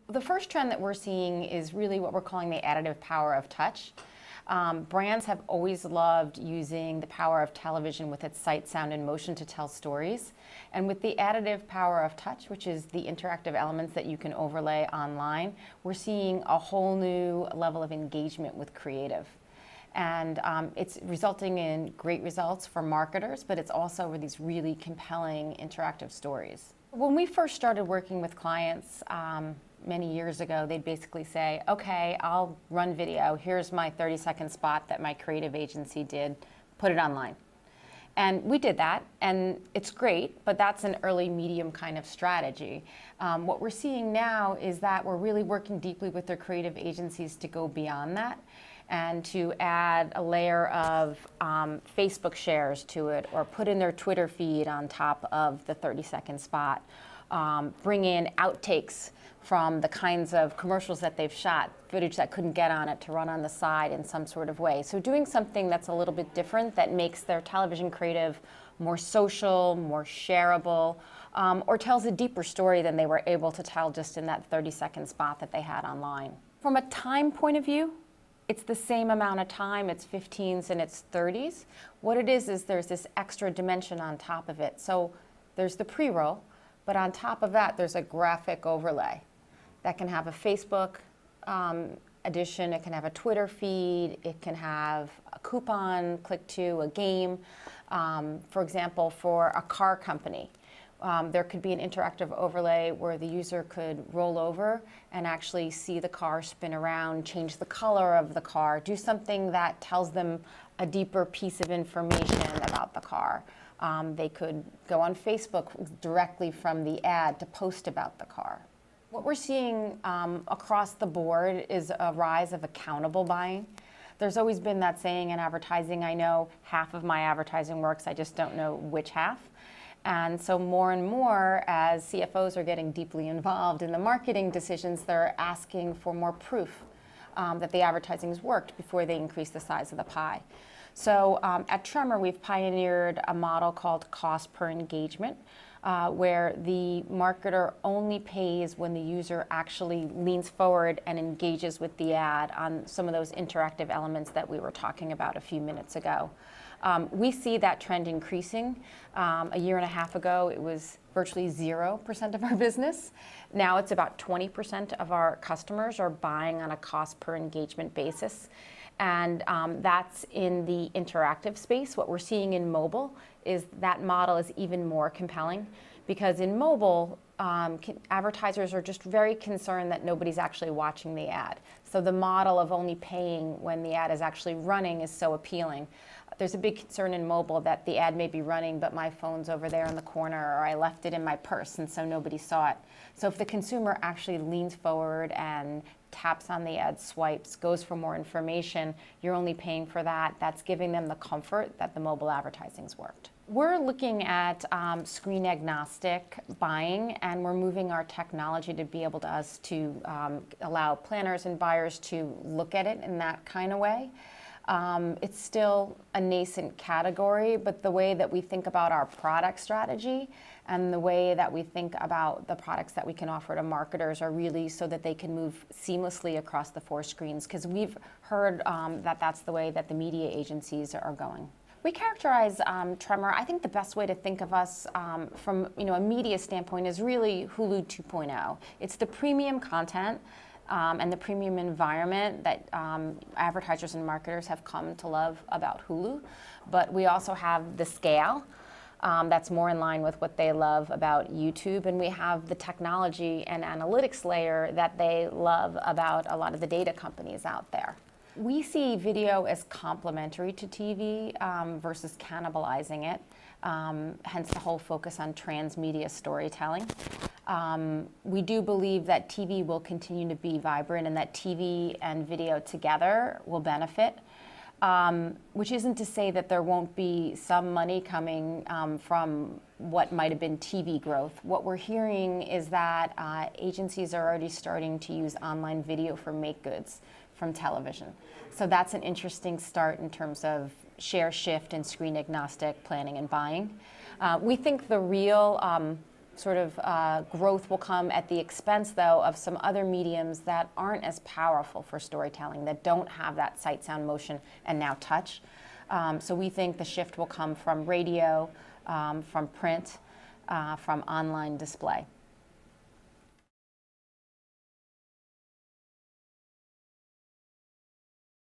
The first trend that we're seeing is really what we're calling the additive power of touch. Brands have always loved using the power of television with its sight, sound, and motion to tell stories. And with the additive power of touch, which is the interactive elements that you can overlay online, we're seeing a whole new level of engagement with creative. And it's resulting in great results for marketers, but it's also these really compelling interactive stories. When we first started working with clients many years ago, they'd basically say, okay, I'll run video. Here's my 30-second spot that my creative agency did. Put it online. And we did that, and it's great, but that's an early medium kind of strategy. What we're seeing now is that we're really working deeply with their creative agencies to go beyond that and to add a layer of Facebook shares to it, or put in their Twitter feed on top of the 30-second spot. Bring in outtakes from the kinds of commercials that they've shot, footage that couldn't get on it, to run on the side in some sort of way. So doing something that's a little bit different, that makes their television creative more social, more shareable, or tells a deeper story than they were able to tell just in that 30-second spot that they had online. From a time point of view, it's the same amount of time. It's 15s and it's 30s. What it is there's this extra dimension on top of it. So there's the pre-roll, but on top of that, there's a graphic overlay that can have a Facebook edition, it can have a Twitter feed, it can have a coupon, click to, a game. For example, for a car company, there could be an interactive overlay where the user could roll over and actually see the car spin around, change the color of the car, do something that tells them a deeper piece of information about the car. They could go on Facebook directly from the ad to post about the car. What we're seeing across the board is a rise of accountable buying. There's always been that saying in advertising, I know half of my advertising works, I just don't know which half. And so more and more, as CFOs are getting deeply involved in the marketing decisions, they're asking for more proof that the advertising's worked before they increase the size of the pie. So at Tremor, we've pioneered a model called cost per engagement, where the marketer only pays when the user actually leans forward and engages with the ad on some of those interactive elements that we were talking about a few minutes ago. We see that trend increasing. A year and a half ago, it was virtually 0% of our business. Now it's about 20% of our customers are buying on a cost per engagement basis. And that's in the interactive space. What we're seeing in mobile is that model is even more compelling, because in mobile, advertisers are just very concerned that nobody's actually watching the ad. So the model of only paying when the ad is actually running is so appealing. There's a big concern in mobile that the ad may be running, but my phone's over there in the corner, or I left it in my purse and so nobody saw it. So if the consumer actually leans forward and taps on the ad, swipes, goes for more information, you're only paying for that. That's giving them the comfort that the mobile advertising's worked. We're looking at screen agnostic buying, and we're moving our technology to be able to allow planners and buyers to look at it in that kind of way. It's still a nascent category, but the way that we think about our product strategy and the way that we think about the products that we can offer to marketers are really so that they can move seamlessly across the 4 screens, because we've heard that that's the way that the media agencies are going. We characterize Tremor, I think the best way to think of us from a media standpoint is really Hulu 2.0. It's the premium content and the premium environment that advertisers and marketers have come to love about Hulu. But we also have the scale that's more in line with what they love about YouTube. And we have the technology and analytics layer that they love about a lot of the data companies out there. We see video as complementary to TV versus cannibalizing it, hence the whole focus on transmedia storytelling. We do believe that TV will continue to be vibrant and that TV and video together will benefit, which isn't to say that there won't be some money coming from what might have been TV growth. What we're hearing is that agencies are already starting to use online video for make goods from television. So that's an interesting start in terms of share shift and screen agnostic planning and buying. We think the real sort of growth will come at the expense, though, of some other mediums that aren't as powerful for storytelling, that don't have that sight, sound, motion, and now touch. So we think the shift will come from radio, from print, from online display.